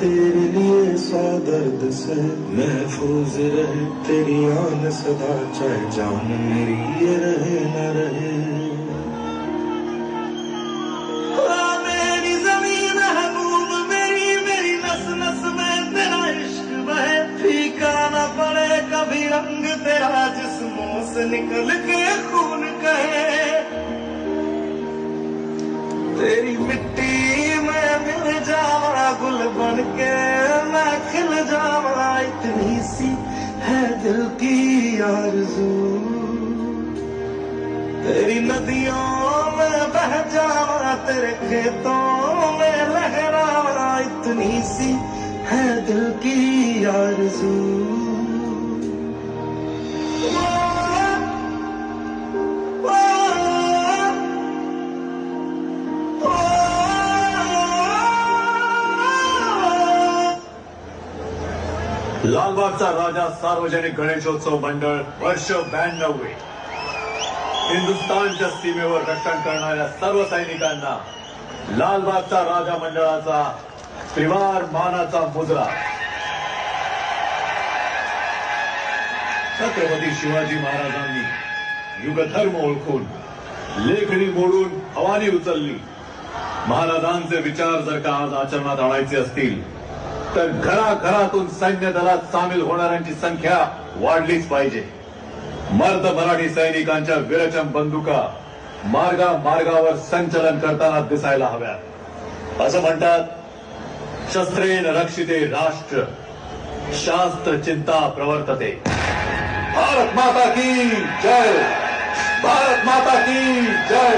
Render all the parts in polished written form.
तेरे लिए सौ दर्द से महफूज रहे तेरी आन सदा, चाहे जान मेरी ये रहे न रहे। मेरी जमीन है बूंद मेरी, मेरी नस नस में तेरा इश्क बहे, फीका न पड़े कभी रंग तेरा जिस्मों से निकल के खून कहे। तेरी मिट्टी में मिल जावा गुल बन के मैं खिल जावा, इतनी सी है दिल की आरज़ू। तेरी नदियों में बह जावा तेरे खेतों में लहरावा, इतनी सी है दिल की आरज़ू। लालबागचा राजा सार्वजनिक गणेशोत्सव मंडळ वर्ष 92. हिंदुस्थानच्या सीमेवर रक्षण करणाऱ्या सर्व सैनिकांना लालबागचा राजा मंडळाचा त्रिवार मानाचा मुजरा. छत्रपती शिवाजी महाराजांनी युगधर्म ओळखून लेखणी मोडून हवानी उचलली. महाराजांचे विचार जर का आज आचरणात आणायचे असतील तर घराघरातून सैन्य दलात सामील होणाऱ्यांची संख्या वाढलीच पाहिजे. मर्द मराठी सैनिकांच्या विरचम बंदुका मार्गावर संचलन करताना दिसायला हव्यात. असं म्हणतात, शस्त्रेण रक्षिते राष्ट्र शास्त्र चिंता प्रवर्तते. भारत माता की जय, भारत माता की जय,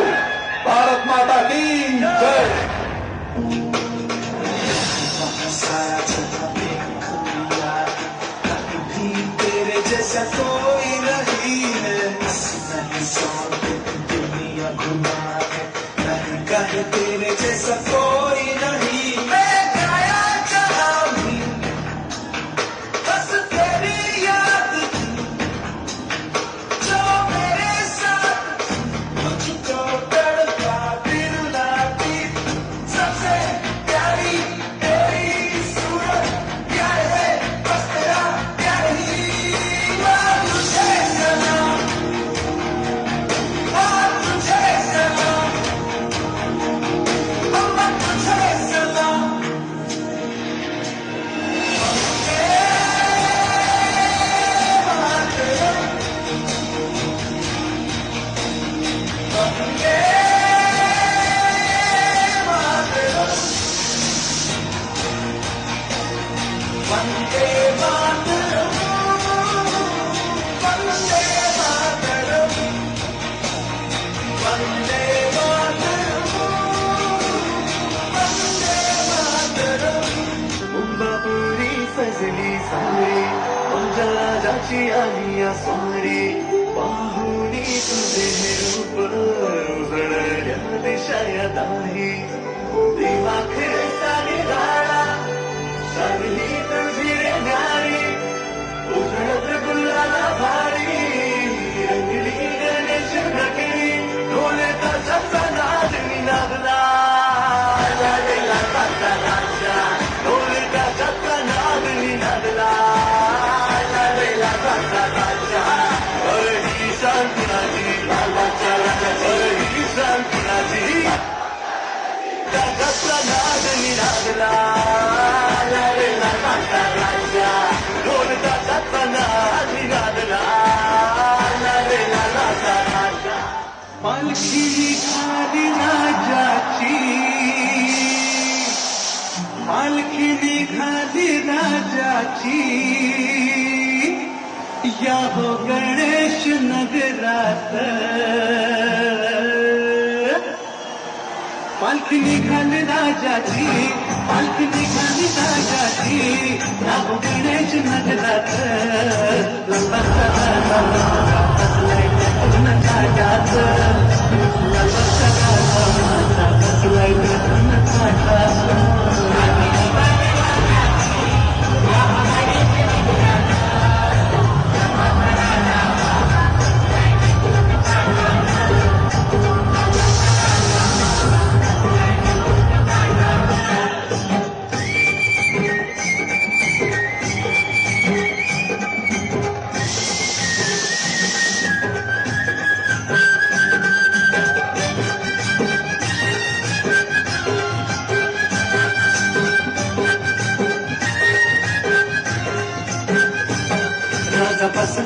भारत माता की जय. जैसा कोई नहीं है, नहीं सौंप दुनिया घुमा है, नहीं कहे तेरे जैसा कोई नहीं. मैं गाया जहाँ भी बस तेरी याद थी, जो मेरे साथ मुझको तड़पा दिल लाती. सबसे प्यारी तेरी सूरत प्यार है, बस तेरा प्यार ही. राजाची आलिया सोमरी पाहुणी तुझे रूप उजळल्या दिशा या दाही. दिवाखरे सारी राळा सारली तुझी रे न्यारी, उजळत गुलाला भारी रंगली गणेश नगरी. ढोले ताशाचा नाद विनादला झालेला ताचा राजा, ढोले ताशाचा नाद विनादला. नाद निरागला लालेला माता राजा, ढोल ताशाचा नाद निरागला लालेला माता राजा. पालखी निघाली राजाची, पालखी निघाली राजाची, या हो गणेश नगरात. पालखी निघाली राजाची, पालखी निघाली राजाची, या हो गणेश नगरात.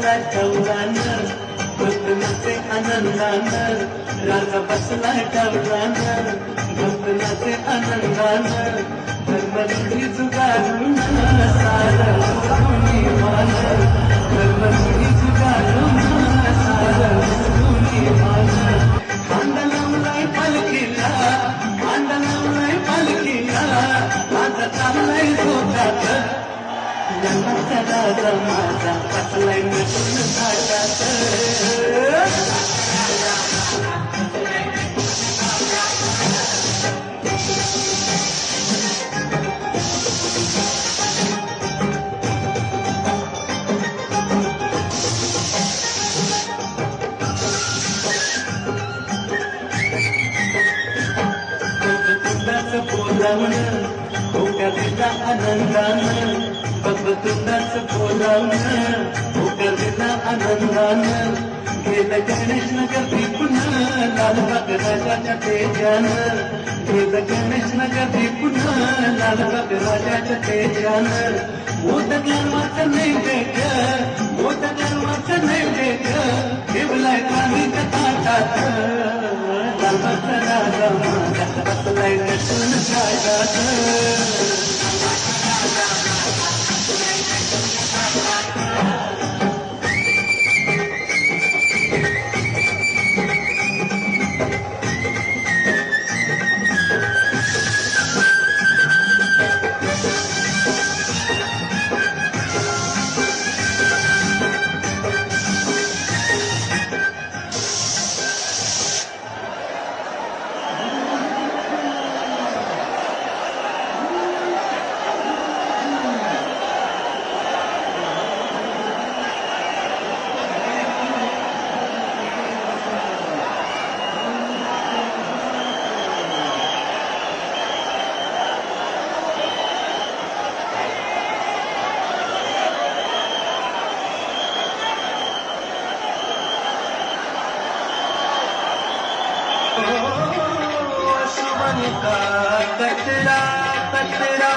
बसला ठवरानं भक्तनाचे आनंदानं राजा बसला ठवरानं भक्तनाचे आनंदानं धर्मरूढी जुगारून सारं सोनी मान धर्मरूढी जुगारून सारं सोनी मान मांडलावलाय पालखीला मांडलावलाय पालखीला माझा चाललाय जोरात जन्माचा राजा माझा बसलाय नटून थाटात भगवतुंडाचं बोलावणं होका दिला आनंदानं भगवतुंडाचं बोलावणं होका दिला आनंदानं गेलं गणेश नगर पुन्हा लालबाग राजाच्या तेजानं गेलं गणेश नगर पुन्हा लालबाग राजाच्या तेजानं मोदक लाडवाचं नैवेद्य मोदक लाडवाचं नैवेद्य ठेवलाय पाणीच्या ताटात लालबागचा राजा माझा बसलाय नटून थाटात कचरा कचरा